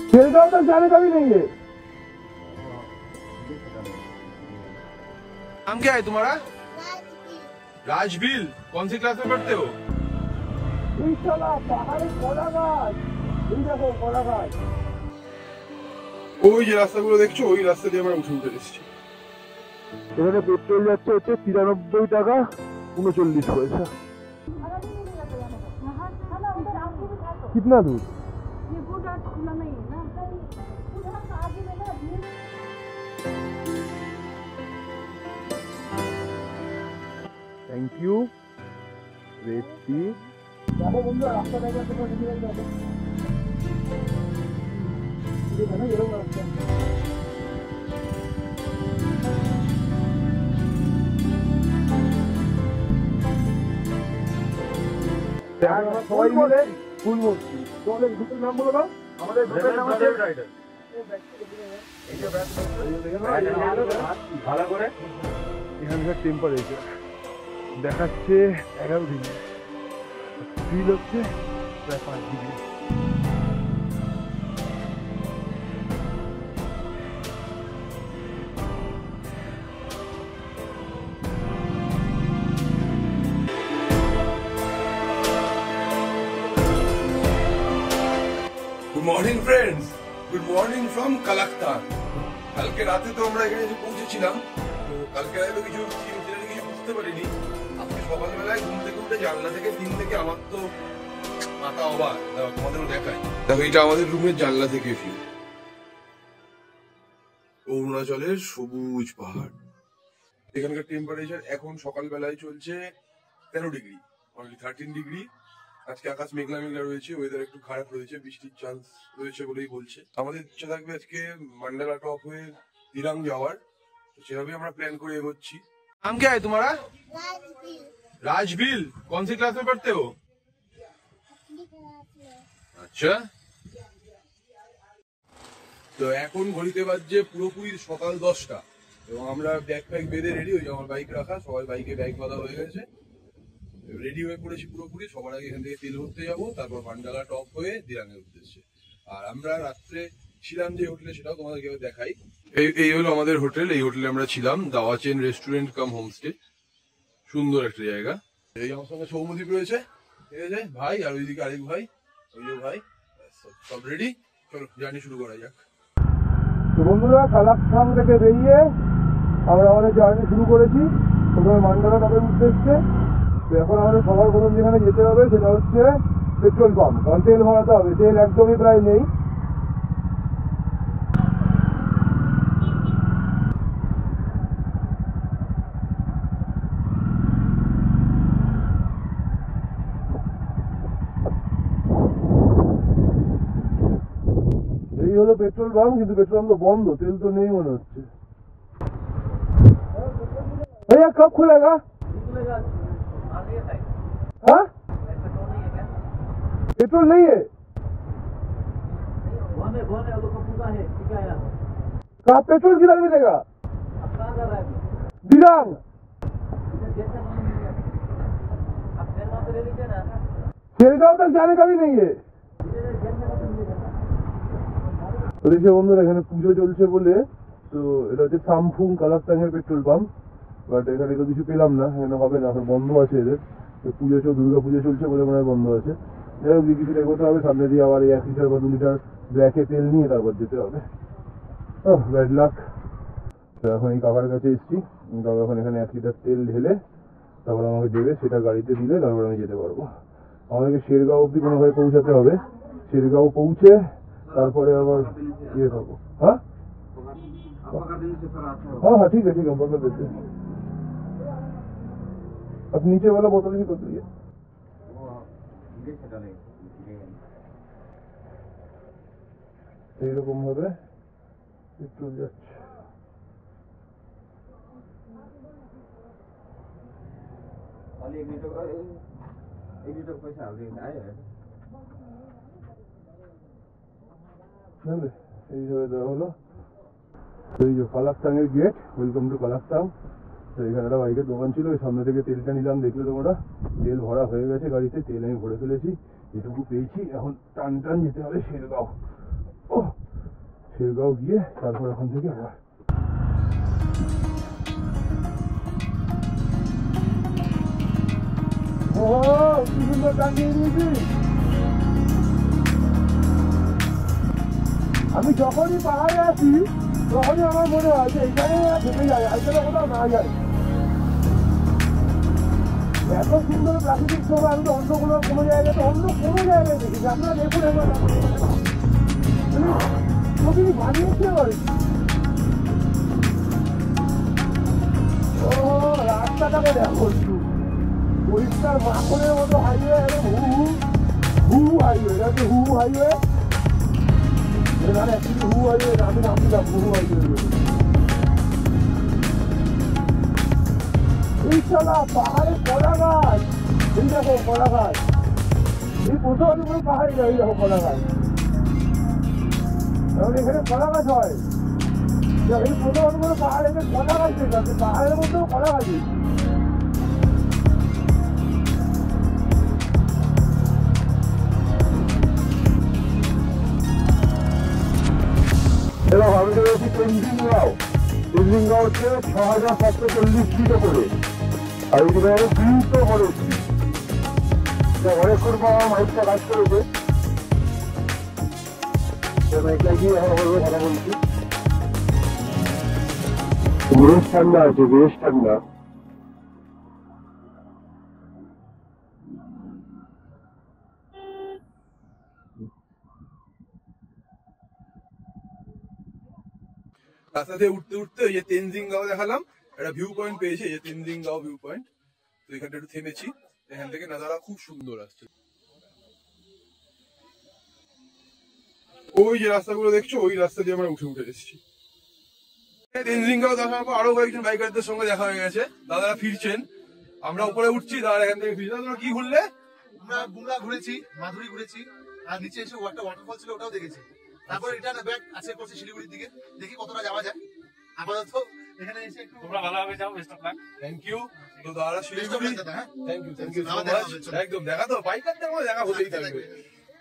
शेरगांव तक जाने का भी नहीं है। नाम क्या है तुम्हारा? राजबील। कौन सी क्लास में पढ़ते हो? ওই যে রাস্তাগুলো দেখছো, ওই রাস্তা দিয়ে আমরা উঠে উঠে এসেছি। এখানে পেট্রোল যাচ্ছে হচ্ছে 93 টাকা 39 পয়সা। कितना दूर? Thank you. रेती देखो बंधुरा रास्ता देखो तो निकल जाओ। ये है ना ये रास्ता। সবাই মিলে ফুল মূর্তি। তোমাদের গ্রুপের নাম বলো না? আমাদের গ্রুপের নাম হচ্ছে রাইডার। এই যে ভালো করে এখানকার টেম্পারেচার দেখাচ্ছে 11 ডিগ্রি, ফিল হচ্ছে প্রায় 5 degree. Good morning friends, good morning from Kalaktang. কালকে রাতে তো আমরা এখানে এসে পৌঁছেছিলাম, তো কালকে রাতে তো কিছু বুঝতে পারিনি। আজকে সকালবেলায় ঘুম থেকে উঠে জানলা থেকে দিন থেকে আমার তো মাথা অবাক। তোমাদেরও দেখায়, দেখো এটা আমাদের রুমের জানলা থেকে ভিউ। অরুণাচলের সবুজ পাহাড়। এখানকার টেম্পারেচার এখন সকালবেলায় চলছে 13 ডিগ্রি, অনলি 13 ডিগ্রি। আজকে আকাশ মেঘলা মেঘলা রয়েছে, ওয়েদার একটু খারাপ রয়েছে, বৃষ্টির চান্স রয়েছে বলেই বলছে। আমাদের ইচ্ছা থাকবে আজকে মান্ডালা টপ হয়ে দিরাং যাওয়ার, তো সেভাবেই আমরা প্ল্যান করে এগোচ্ছি। नाम क्या है तुम्हारा? राजबील। कौन सी क्लास में पढ़ते हो? अच्छा, তো এখন ঘড়িতে বাজছে পুরোপুরি সকাল 10টা এবং আমরা ব্যাগ ফ্যাগ বেঁধে রেডি হয়ে যাবো। আমার বাইক রাখা, সবাই বাইকে ব্যাগ বাঁধা হয়ে গেছে, রেডি হয়ে পড়েছি পুরোপুরি। সবার আগে এখান থেকে তেল ভরতে যাবো, তারপর মান্ডালা টপ হয়ে দিরাঙের উদ্দেশ্যে। আর আমরা রাত্রে ছিলাম যে হোটেলে, সেটাও তোমাদেরকে দেখাই। এই হলো আমাদের হোটেল। এই হোটেলে আমরা ছিলাম, দাওয়া চেন রেস্টুরেন্ট কাম হোমস্টে। সুন্দর একটা জায়গা। এই আমার সঙ্গে সৌমদীপ রয়েছে, ঠিক আছে ভাই, আর ওইদিকে আরেক ভাই, ওই যে ভাই, সব রেডি। চলো জার্নি শুরু করা যাক। তো বন্ধুরা, কালাকতান থেকে বেরিয়ে আমরা আমাদের জার্নি শুরু করেছি প্রথমে মান্ডালা টপের উদ্দেশ্যে। তো এখন আমাদের সবার প্রথম যেখানে যেতে হবে সেটা হচ্ছে পেট্রোল পাম্প, কারণ তেল ভরাতে হবে। তেল একদমই প্রায় নেই। এই হলো পেট্রোল পাম্প, কিন্তু পেট্রোল পাম্প তো বন্ধ, তেল তো নেই মনে হচ্ছে। भैया कब खुलेगा? हाँ, पेट्रोल नहीं है। कहाँ पेट्रोल किधर मिलेगा? दिरांग। शेरगांव तक जाने का भी नहीं है। তো দেখে বন্ধুরা, এখানে পুজো চলছে বলে, তো এটা হচ্ছে সামফুং কালাকতানের পেট্রোল পাম্প। বাট এখানে তো কিছু পেলাম না, এখানে হবে না, এখন বন্ধ আছে এদের। পুজো দুর্গা পুজো চলছে বলে মনে হয় বন্ধ আছে। যাই হোক, কিছুটা এগোতে হবে, সামনে দিয়ে আবার এই 1 লিটার বা 2 লিটার ব্ল্যাকে তেল নিয়ে তারপর যেতে হবে। Bad luck. তো এখন এই কাকার কাছে এসেছি, কাকা এখন এখানে 1 লিটার তেল ঢেলে তারপর আমাকে দেবে, সেটা গাড়িতে দিলে তারপর আমি যেতে পারবো। আমাদেরকে শেরগাঁও অব্দি কোনোভাবে পৌঁছাতে হবে। শেরগাঁও পৌঁছে তারপরে আবার ইয়ে পাবো। हाँ हाँ हाँ, ठीक है ठीक है, हम पकड़ देते हैं। अब नीचे वाला बोतल ही कर दिए। এইরকম ভাবে পেট্রোল যাচ্ছে। এইভাবে দেওয়া হলো। এই যে কালাকতানের গেট, ওয়েলকাম টু কালাকতান। তো এখানে একটা বাইকের দোকান ছিল, ওই সামনে থেকে তেলটা নিলাম। দেখলে তোমরা, তেল ভরা হয়ে গেছে গাড়িতে, তেল আমি ভরে ফেলেছি, এটুকু পেয়েছি। এখন টান টান যেতে হবে শেরগাঁও। ও শেরগাঁও গিয়ে তারপর ওখান থেকে আবার কি সুন্দর টাঙিয়ে দিয়েছি। আমি যখনই পাহাড়ে আসি তখনই আমার মনে হয় যে এখানে থেকে যায়, এখানে কোথাও না যায়। এত সুন্দর প্রাকৃতিক শোভা আমি তো অন্য কোনো জায়গাতে অন্য কোনো জায়গায় দেখি। আপনারা দেখুন একবার প্রকৃতি বানিয়েছে এবার। ও রাস্তাটাকে দেখো একটু পরিষ্কার মাখনের মতো হাইওয়ে, হু হাইওয়ে, এটা হচ্ছে হু হাইওয়ে। এখানে অ্যাকচুয়ালি হু হাইওয়ে আমি নাম দিলাম হু হাইওয়ে। এই শালা পাহাড়ে কলা গাছ, এই দেখো কলা গাছ, এই প্রথম কোনো পাহাড়ে যাই দেখো কলা গাছ। কারণ এখানে কলা গাছ হয়, এই প্রথম কোনো পাহাড়ে কলা গাছ দেখলাম, পাহাড়ের মধ্যেও কলা গাছ। এবার আমি রয়েছি তেঞ্জিংগাঁও। তেঞ্জিংগাঁও হচ্ছে ৬,৭৪০ ফিট করে, আর এদিকে বিউটো করেছি। অনেকক্ষণ পর আমার মাইকটা কাজ করেছে, মাইকটা গিয়ে এখন বলবো কথা বলছি। বেশ ঠান্ডা আছে, বেশ ঠান্ডা। রাস্তা থেকে উঠতে উঠতে ওই যে তেনজিংগাঁও দেখালাম, একটা ভিউ পয়েন্ট পেয়েছি, এই যে তেনজিংগাঁও ভিউ পয়েন্ট। তো এখানটা একটু থেমেছি, এখান থেকে নাজারা খুব সুন্দর আসছে। ওই যে রাস্তাগুলো দেখছো, ওই রাস্তা দিয়ে আমরা উঠে উঠে এসেছি। তেনজিংগাঁও দেখার পর আরো কয়েকজন বাইকারদের সঙ্গে দেখা হয়ে গেছে, দাদারা ফিরছেন, আমরা উপরে উঠছি, দাদা এখান থেকে ফিরছে। তোমরা কি ঘুরলে? আমরা বুমরা ঘুরেছি, মাধুরী ঘুরেছি, আর নিচে এসে একটা ওয়াটারফল ছিল, ওটাও দেখেছি। তারপরে রিটার্ন ব্যাক আছে করছি শিলিগুড়ির দিকে, দেখি কতটা যাওয়া যায়। আপাতত এখানে এসে একটু তোমরা ভালোভাবে যাও, best of luck. Thank you. তো দাদা শিলিগুড়ি, হ্যাঁ থ্যাংক ইউ সো আবার মাচ। দেখা হবে, চলো। একদম দেখা তো, বাইকারদের মধ্যে দেখা হতেই থাকবে।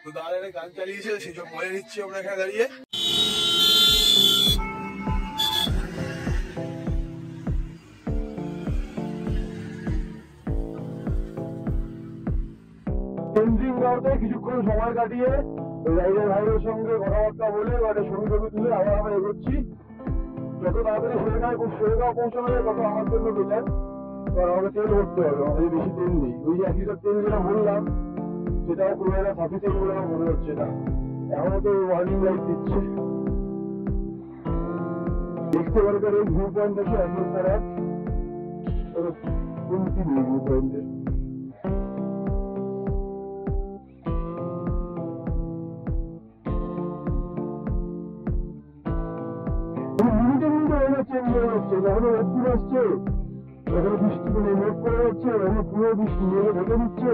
তো দাদা একটা গান চালিয়েছে, সেই সব মজা নিচ্ছি আমরা এখানে দাঁড়িয়ে। তেঞ্জিংগাঁওতে কিছুক্ষণ সময় কাটিয়ে রাইডার ভাইয়ের সঙ্গে কথাবার্তা বলে একটা ছবি তুলে আবার আমরা এগোচ্ছি। যত তাড়াতাড়ি শেরগাঁও পৌঁছানো যায় তত আমার জন্য বেটার, কারণ আমাকে তেল ভরতে হবে, আমাদের বেশি তেল নেই। ওই যে 1 লিটার তেল যেটা বললাম সেটাও খুব একটা সাফিসিয়েন্ট বলে আমার মনে হচ্ছে না। এখনো তো ওয়ার্নিং লাইট দিচ্ছে। দেখতে পারে এই ভিউ পয়েন্ট আছে একের পর এক, কমতি নেই ভিউ পয়েন্টের। চেঞ্জ হয়ে যাচ্ছে, কখনো রোদ্দুর আসছে, কখনো বৃষ্টি করে মেঘ করে যাচ্ছে, কখনো পুরো বৃষ্টি মেঘে ঢেকে নিচ্ছে।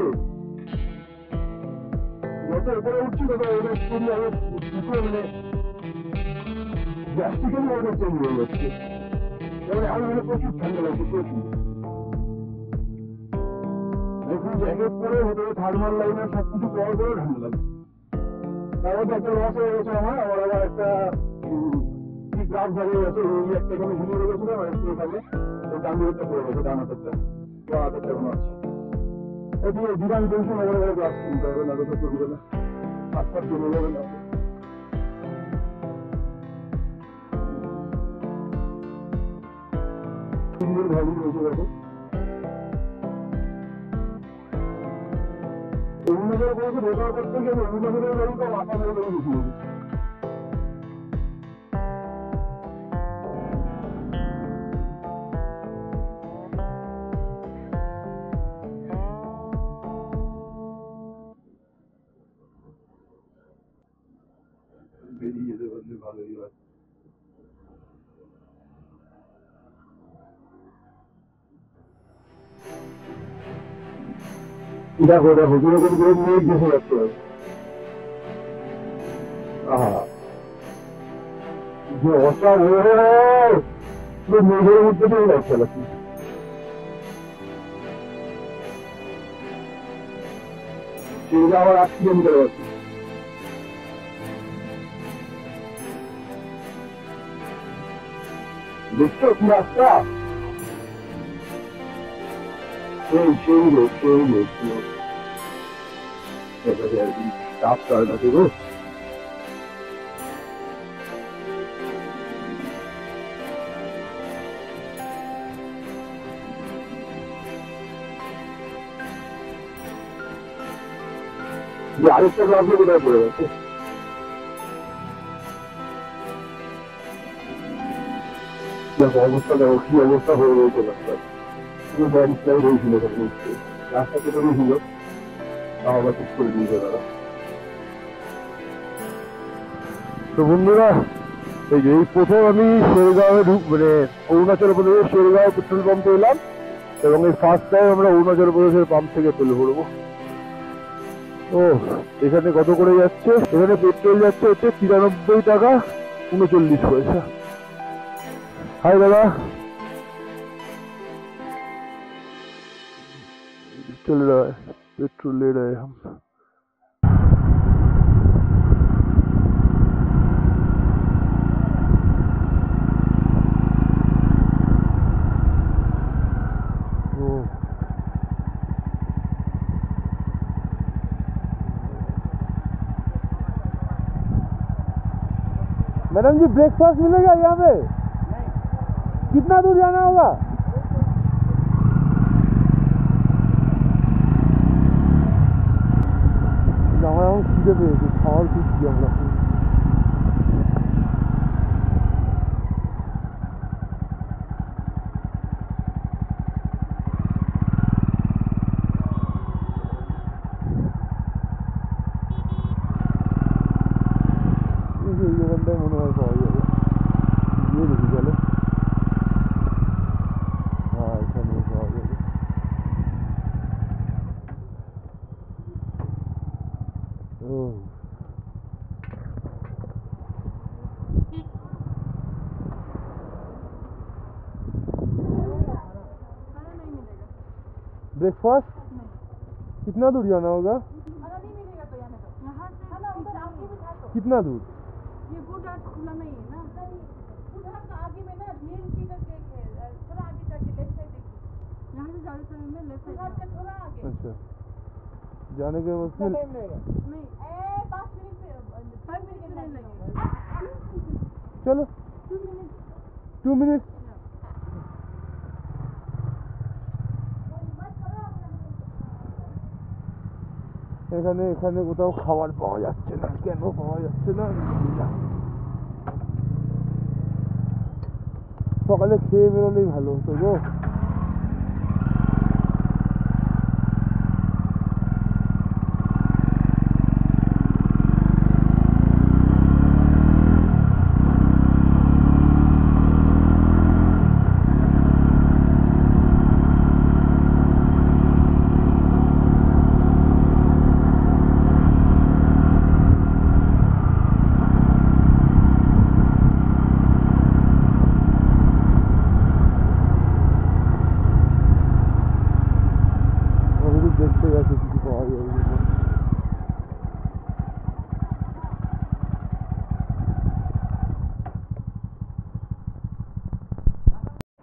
যত উপরে উঠছি তত ওয়েদার চেঞ্জ হবে, মানে ড্রাস্টিক্যালি ওয়েদার চেঞ্জ হয়ে যাচ্ছে। যেমন এখন এখানে প্রচুর ঠান্ডা লাগছে, প্রচুর। এখন জ্যাকেট পরে ভেতরে থার্মাল লাইনার সবকিছু পাওয়ার পরে ঠান্ডা লাগছে। তার মধ্যে একটা লস হয়ে গেছে আমার আবার একটা গ্রাফ দাঁড়িয়ে গেছে, ওই একটা এখানে ঝুলিয়ে রেখেছিলাম, আর একটু এখানে ডান দিকটা পড়ে গেছে, ডান হাতেরটা, বা হাতেরটা এখন আছে। এদিকে বিধান টেনশন আমার ঘরে গ্লাস কিনতে হবে, না তো করবে না, হাত পাত জমে যাবে না। সুন্দর ভাবি রয়েছে দেখো। অরুণাচল বলছে ভোটার করতে গিয়ে অরুণাচলের বাড়ি তো মাথা মেরে বেশি গেছে। বেরিয়ে যেতে পারলে ভালোই হয়। দেখো দেখো কিরকম করে মেঘ ভেসে যাচ্ছে। যে অসাধারণ মেঘের মধ্যে দিয়ে যাচ্ছে নাকি। সেটা আবার 8 কিলোমিটার আছে। দেখছো কি রাস্তা? সেই রাস্তা আছে গো। আরেকটা রাস্তা কোথায় পড়ে গেছে? অবস্থা দেখো কি অবস্থা হয়ে রয়েছে রাস্তার। হয়েছিল রাস্তা কেটে গেছিল, তাও আবার ঠিক করে দিয়েছে তারা। তো বন্ধুরা, এই যে এই প্রথম আমি শেরগাঁওয়ে মানে অরুণাচল প্রদেশের শেরগাঁও পেট্রোল পাম্পে এলাম, এবং এই ফার্স্ট টাইম আমরা অরুণাচল প্রদেশের পাম্প থেকে তেল ভরবো। ও এখানে কত করে যাচ্ছে? এখানে পেট্রোল যাচ্ছে হচ্ছে 93 টাকা 39 পয়সা। हाय दादा, चल रहा है, पेट्रोल ले रहे हैं हम। मैडम जी ब्रेकफास्ट मिलेगा यहाँ पे? कितना दूर जाना होगा? सीधे पे खाওয়ার খুঁজছি আমরা। এই দোকানটায় মনে হয় পাওয়া যাবে, গিয়ে দেখি চলো। ब्रेकफास्ट कितना दूर जाना होगा? नहीं मिलेगा तो यहाँ से उधर आगे भी था तो कितना दूर? ये फूड हाट खुला नहीं है ना, फूड हाट का आगे में ना ढेर सी करके थोड़ा आगे जाके लेफ्ट साइड देखिए, यहाँ से जाते समय में लेफ्ट साइड का थोड़ा आगे। अच्छा, जाने के बस में नहीं 5 मिनट से 5 मिनट नहीं लगेगा। चलो 2 मिनट। এখানে এখানে কোথাও খাবার পাওয়া যাচ্ছে না, কেন পাওয়া যাচ্ছে না? সকালে খেয়ে বেরোলেই ভালো হতো গো।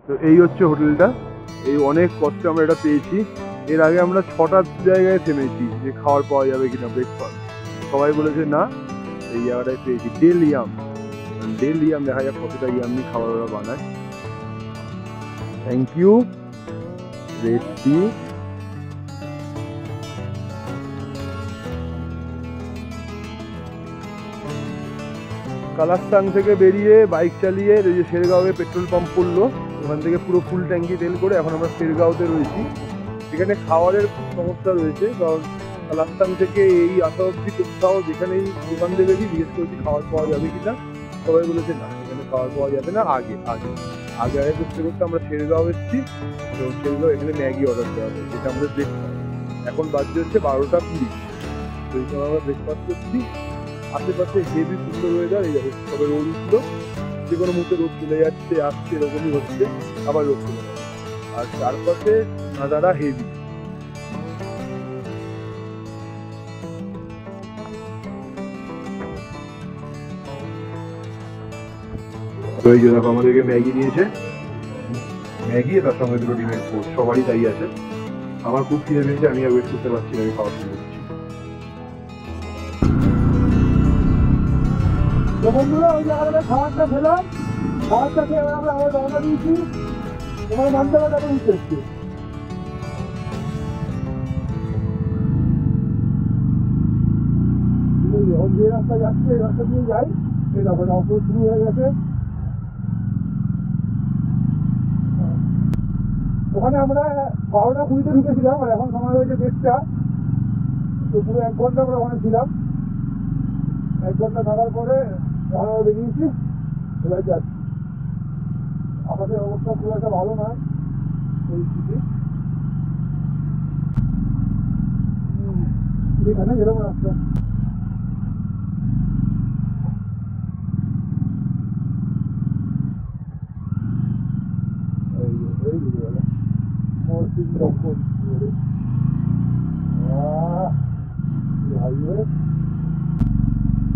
তো এই হচ্ছে হোটেলটা, এই অনেক কষ্টে আমরা এটা পেয়েছি। এর আগে আমরা 6টা জায়গায় থেমেছি যে খাবার পাওয়া যাবে কিনা ব্রেকফাস্ট, সবাই বলেছে না। এই জায়গাটায় পেয়েছি ডেল ইয়াম। দেখা যাক কতটা ইয়ামি খাবার ওরা বানায়। Thank you রেসি। কালাস্তাং থেকে বেরিয়ে বাইক চালিয়ে ওই যে শেরগাঁওয়ে পেট্রোল পাম্প পড়লো, ওখান থেকে পুরো ফুল ট্যাঙ্কি তেল করে এখন আমরা শেরগাঁওতে রয়েছি। এখানে খাবারের খুব সমস্যা রয়েছে, কারণ কালাস্তাং থেকে এই আসা অব্দি কোথাও যেখানেই দোকান দেখেছি জিজ্ঞেস করেছি খাবার পাওয়া যাবে কিনা, সবাই বলেছে না এখানে খাবার পাওয়া যাবে না। আগে করতে করতে আমরা শেরগাঁও এসেছি, তো শেরগাঁও এখানে ম্যাগি অর্ডার দেওয়া হবে, যেটা আমাদের ব্রেকফাস্ট। এখন বাজে হচ্ছে 12টা 20, তো এই সময় আমরা ব্রেকফাস্ট করছি। আশেপাশে হেভি সুন্দর ওয়েদার, এই যাবে তবে রোদ উঠলো, যে কোনো মুহূর্তে রোদ চলে যাচ্ছে আসছে, এরকমই হচ্ছে, আবার রোদ চলে যাচ্ছে। আর চারপাশে নাজারা হেভি। তো এই যে দেখো আমাদেরকে ম্যাগি দিয়েছে, ম্যাগি তার সঙ্গে দুটো ডিমের পোস্ট, সবারই তাই আছে। আমার খুব খিদে পেয়েছে, আমি আর ওয়েট করতে পারছি না, আমি খাওয়া শুরু করছি। তো বন্ধুরা ওই জায়গাটা খাবারটা খেলাম, খাবারটা খেয়ে আমরা আবার রওনা দিয়েছি তোমার মান্দাবাজারের উদ্দেশ্যে। এখন যে রাস্তা যাচ্ছে এই রাস্তা দিয়ে যাই, এই দেখো অফরোড শুরু হয়ে গেছে। ওখানে আমরা 12:20 ঢুকেছিলাম, আর এখন সময় হয়েছে 1:30। তো পুরো 1 ঘন্টা আমরা ওখানে ছিলাম। 1 ঘন্টা থাকার পরে আমরা বেরিয়েছি, এবার যাচ্ছি। আমাদের অবস্থা খুব একটা ভালো নয় পরিস্থিতি। এখানে যেরকম রাস্তা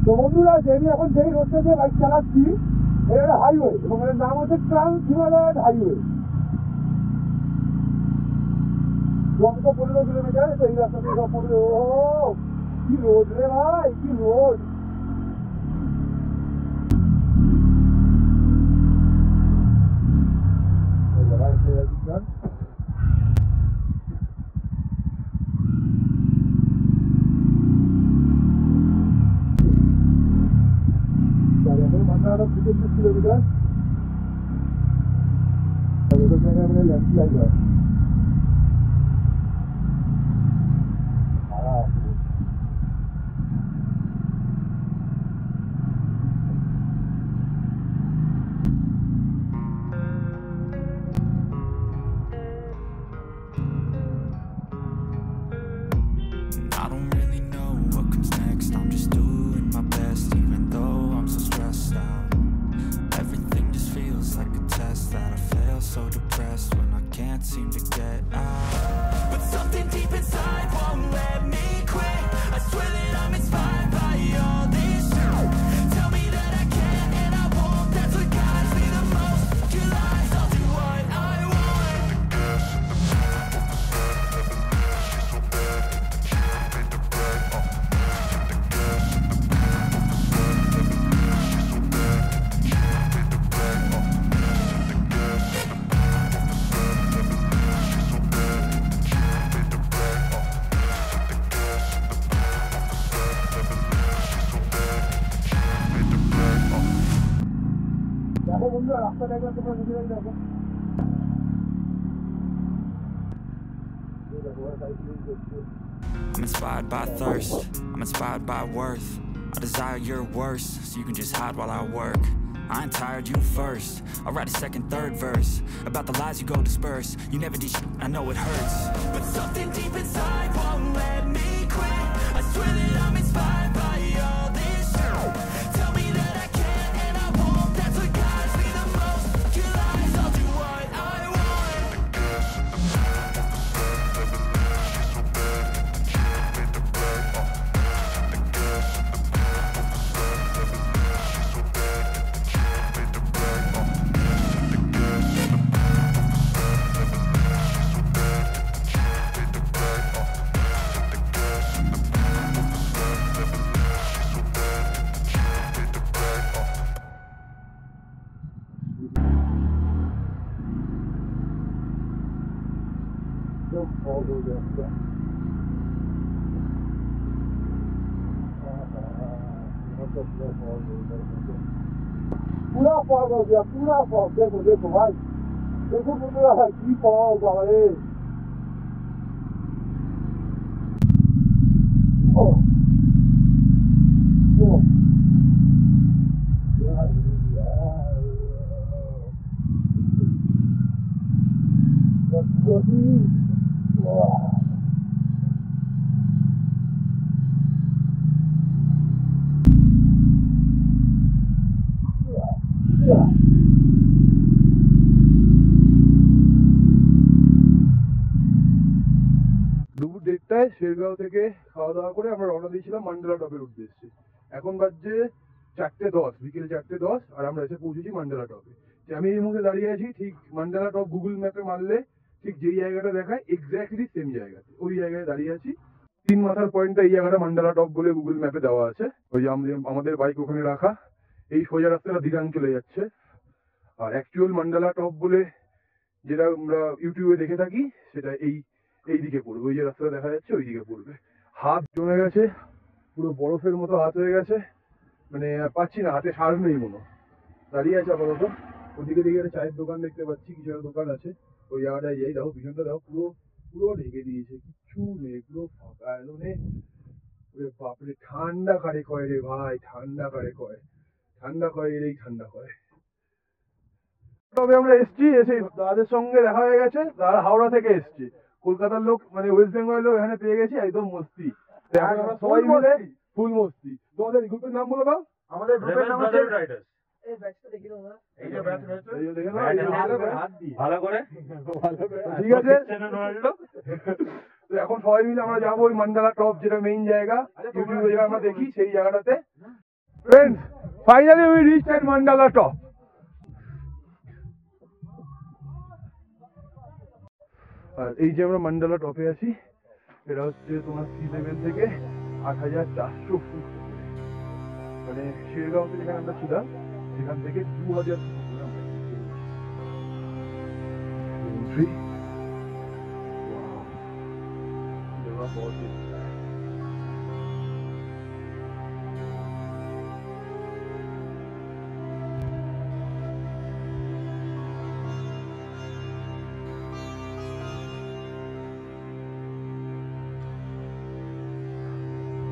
তো বন্ধুরা, আমি এখন যেই রোডটা দিয়ে বাইক চালাচ্ছি এটা একটা হাইওয়ে, এবং এর নাম হচ্ছে ট্রান্স হিমালয়ান হাইওয়ে। 15 কিলোমিটার এই রাস্তা দিয়ে সব পড়বে। ও কি রোড রে ভাই, কি রোড! মান্নাটা 35 কিলোমিটার। ওদের জায়গায় মানে ল্যান্ডস্লাইড হয়। I don't really know what comes next. I'm just doing my best, even though I'm so stressed out. Everything just feels like a test that I fail, so depressed when I can't seem to get out. But something deep inside won't let me quit. I swear that I'm inspired by all this shit. Tell me that I can and I won't. That's what guides me the most. Your lies, I'll do what I want. দেখো বন্ধুরা, রাস্তাটা একবার তোমরা নিজেরাই দেখো। I'm inspired by thirst, I'm inspired by worth. I desire your worst, so you can just hide while I work. I ain't tired, you first. I'll write a second, third verse about the lies you go disperse. You never did shit, I know it hurts, but something deep inside won't let me quit. I swear that I'm inspired by all this shit. Tell me that I can and I won't. That's what guides me the most. Your lies, I'll do what I want. पूरा fog हो गया, पूरा fog. देखो देखो भाई, देखो बंधुरा की फॉग बाबा रे। ओ ओ यार দুপুর 1:30টায় শেরগাঁও থেকে খাওয়া দাওয়া করে আমরা রওনা দিয়েছিলাম মান্ডালা টপের উদ্দেশ্যে। এখন বাজছে 4:10, বিকেল 4:10, আর আমরা এসে পৌঁছেছি মান্ডালা টপে। আমি এই মুহূর্তে দাঁড়িয়ে আছি ঠিক মান্ডালা টপ, গুগল ম্যাপে মারলে ঠিক যেই জায়গাটা দেখায় এক্স্যাক্টলি সেম জায়গাতে, ওই জায়গায় দাঁড়িয়ে আছি। 3 মাথার পয়েন্টটা এই জায়গাটা মান্ডালা টপ বলে গুগল ম্যাপে দেওয়া আছে। ওই যে আমাদের বাইক ওখানে রাখা, এই সোজা রাস্তাটা দিরাং চলে যাচ্ছে। আর অ্যাকচুয়াল মান্ডালা টপ বলে যেটা আমরা ইউটিউবে দেখে থাকি সেটা এই দিকে পড়বে, ওই যে রাস্তাটা দেখা যাচ্ছে ওই দিকে পড়বে। হাত জমে গেছে, পুরো বরফের মতো হাত হয়ে গেছে, মানে পাচ্ছি না, হাতে সার নেই মনে। দাঁড়িয়ে আছে আপাতত, ওদিকে দিকে একটা চায়ের দোকান দেখতে পাচ্ছি, কিছু একটা দোকান আছে, ওই জায়গাটায় যাই। দেখো পিছনটা দেখো, পুরো ঢেকে দিয়েছে, কিচ্ছু নেই, পুরো ফাঁকা। বাপরে, ঠান্ডা কারে কয় রে ভাই, ঠান্ডা কারে কয়, ঠান্ডা কয় এলেই ঠান্ডা কয়। তবে আমরা এসছি, এসে দাদাদের সঙ্গে দেখা হয়ে গেছে। দাদা হাওড়া থেকে এসছে, কলকাতার লোক, মানে ওয়েস্ট বেঙ্গলের লোক এখানে পেয়ে গেছি, একদম মস্তি। এখন আমরা সবাই মিলে ফুল মস্তি। তোমাদের গ্রুপের নাম বলে দাও। আমাদের গ্রুপের নাম হচ্ছে রাইডার্স। ভালো করে ঠিক আছে, তো এখন সবাই মিলে আমরা যাবো ওই মান্ডালা টপ, যেটা মেইন জায়গা ইউটিউবে যেটা আমরা দেখি, সেই জায়গাটাতে। Friends, finally we reached at Mandala top. আর এই যে আমরা মান্ডালা টপে আছি, এটা হচ্ছে তোমার সি লেভেল থেকে 8,400 ফুট, মানে শেরগাঁওতে যেখানে আমরা ছিলাম সেখান থেকে 2,000 ফুট উপরে আমরা এন্ট্রি।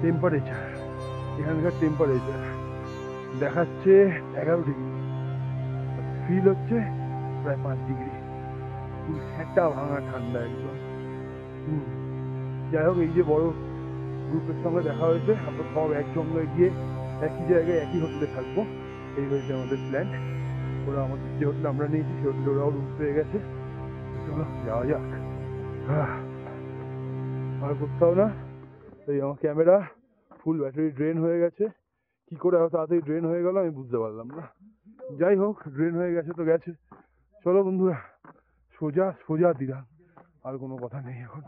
টেম্পারেচার, এখানকার টেম্পারেচার দেখাচ্ছে 11 ডিগ্রি, ফিল হচ্ছে প্রায় 5 ডিগ্রি। একটা ভাঙা ঠান্ডা একদম। যাই হোক, এই যে বড় গ্রুপের সঙ্গে দেখা হয়েছে, আমরা সব একসঙ্গে গিয়ে একই জায়গায় একই হোটেলে থাকবো, এই হয়েছে আমাদের প্ল্যান। ওরা আমাদের যে হোটেল আমরা নিয়েছি সে হোটেলে ওরাও রুম পেয়ে গেছে। চলো যাওয়া যাক। আর কোথাও না, এই আমার ক্যামেরা ফুল ব্যাটারি ড্রেন হয়ে গেছে। কি করে এত তাড়াতাড়ি ড্রেন হয়ে গেল আমি বুঝতে পারলাম না। যাই হোক, ড্রেন হয়ে গেছে তো গেছে। চলো বন্ধুরা, সোজা সোজা দিরাং, আর কোনো কথা নেই এখন।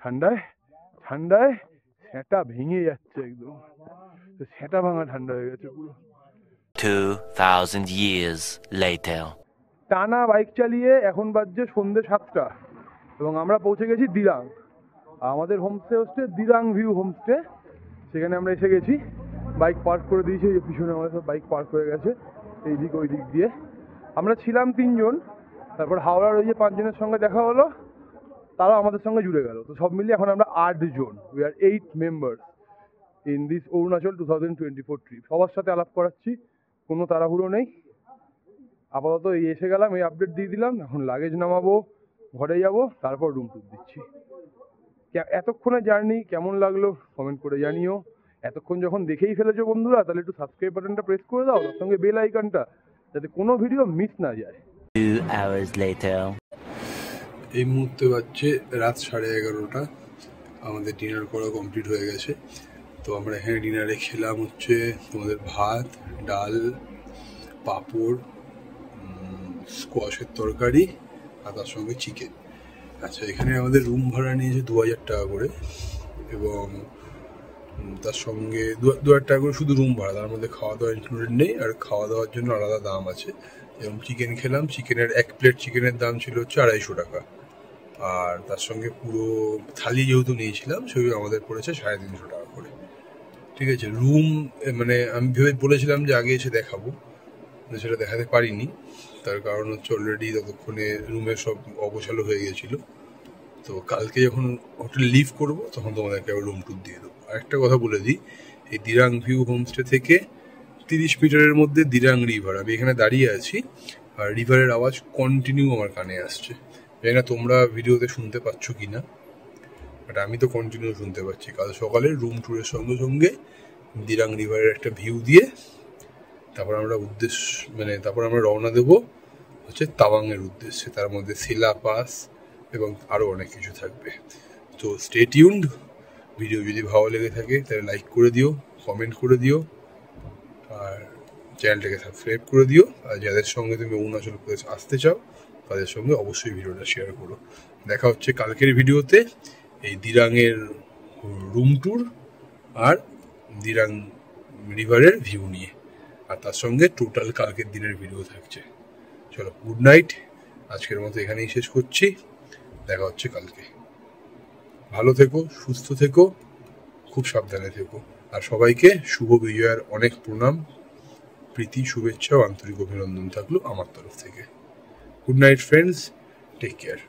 ঠান্ডায় ঠান্ডায় সেটা ভেঙে যাচ্ছে একদম, সেটা ভাঙা ঠান্ডা হয়ে গেছে পুরো। 2000 years later. টানা বাইক চালিয়ে এখন বাজছে সন্ধ্যে 7টা এবং আমরা পৌঁছে গেছি দিরাং। আমাদের হোমস্টে হচ্ছে দিরাং ভিউ হোমস্টে, সেখানে আমরা এসে গেছি। বাইক পার্ক করে দিয়েছি, এই পিছনে আমাদের সব বাইক পার্ক হয়ে গেছে এই দিক ওই দিক দিয়ে। আমরা ছিলাম 3 জন, তারপর হাওড়ার ওই যে 5 জনের সঙ্গে দেখা হলো, তারাও আমাদের সঙ্গে জুড়ে গেল। তো সব মিলিয়ে এখন আমরা 8 জন, we are 8 members in this Arunachal 2024 trip. সবার সাথে আলাপ করাচ্ছি, কোনো তাড়াহুড়ো নেই। আপাতত এই এসে গেলাম, এই আপডেট দিয়ে দিলাম। এখন লাগেজ নামাবো, ঘরে যাব, তারপর রুম টুর দিচ্ছি। এতক্ষণে জার্নি কেমন লাগলো কমেন্ট করে জানিও। এতক্ষণ যখন দেখেই ফেলেছো বন্ধুরা, তাহলে একটু সাবস্ক্রাইব বাটনটা প্রেস করে দাও, তার সঙ্গে বেল আইকনটা, যাতে কোনো ভিডিও মিস না যায়। 2 hours later. এই মুহূর্তে বাজছে রাত 11:30। আমাদের ডিনার করা কমপ্লিট হয়ে গেছে। তো আমরা এখানে ডিনারে খেলাম হচ্ছে তোমাদের ভাত, ডাল, পাঁপড়, স্কোয়াশের তরকারি আর তার সঙ্গে চিকেন। আচ্ছা, এখানে আমাদের রুম ভাড়া নিয়েছে 2000 টাকা করে, এবং তার সঙ্গে 2000 টাকা করে শুধু রুম ভাড়া, তার মধ্যে খাওয়া দাওয়া ইনক্লুডেড নেই, আর খাওয়া দাওয়ার জন্য আলাদা দাম আছে। যেমন চিকেন খেলাম, চিকেনের 1 প্লেট চিকেনের দাম ছিল হচ্ছে 250 টাকা, আর তার সঙ্গে পুরো থালি যেহেতু নিয়েছিলাম সেগুলো আমাদের পড়েছে 350 টাকা করে। ঠিক আছে, রুম মানে আমি ভেবে বলেছিলাম যে আগে এসে দেখাবো, সেটা দেখাতে পারিনি। তার কারণ হচ্ছে অলরেডি ততক্ষণে রুমের সব অগোছালো হয়ে গেছিলো। তো কালকে যখন হোটেল লিভ করবো তখন তোমাদেরকে আবার রুম টুর দিয়ে দেবো। আরেকটা কথা বলে দিই, এই দিরাং ভিউ হোমস্টে থেকে 30 মিটারের মধ্যে দিরাং রিভার। আমি এখানে দাঁড়িয়ে আছি আর রিভারের আওয়াজ কন্টিনিউ আমার কানে আসছে। জানি না তোমরা ভিডিওতে শুনতে পাচ্ছ কি না, বাট আমি তো কন্টিনিউ শুনতে পাচ্ছি। কাল সকালে রুম ট্যুরের সঙ্গে সঙ্গে দিরাং রিভারের একটা ভিউ দিয়ে তারপর আমরা রওনা দেবো হচ্ছে তাওয়াংয়ের উদ্দেশ্যে। তার মধ্যে সেলা পাস এবং আরও অনেক কিছু থাকবে। তো স্টে টিউনড। ভিডিও যদি ভালো লেগে থাকে তাহলে লাইক করে দিও, কমেন্ট করে দিও, আর চ্যানেলটাকে সাবস্ক্রাইব করে দিও। আর যাদের সঙ্গে তুমি অরুণাচল প্রদেশ আসতে চাও তাদের সঙ্গে অবশ্যই ভিডিওটা শেয়ার করো। দেখা হচ্ছে কালকের ভিডিওতে এই দিরাংয়ের রুম ট্যুর আর দিরাং রিভারের ভিউ নিয়ে, আর তার সঙ্গে টোটাল কালকের দিনের ভিডিও থাকছে। চলো, গুড নাইট, আজকের মতো এখানেই শেষ করছি, দেখা হচ্ছে কালকে। ভালো থেকো, সুস্থ থেকো, খুব সাবধানে থেকো, আর সবাইকে শুভ বিজয়ার অনেক প্রণাম, প্রীতি, শুভেচ্ছা ও আন্তরিক অভিনন্দন থাকলো আমার তরফ থেকে। Good night friends, take care.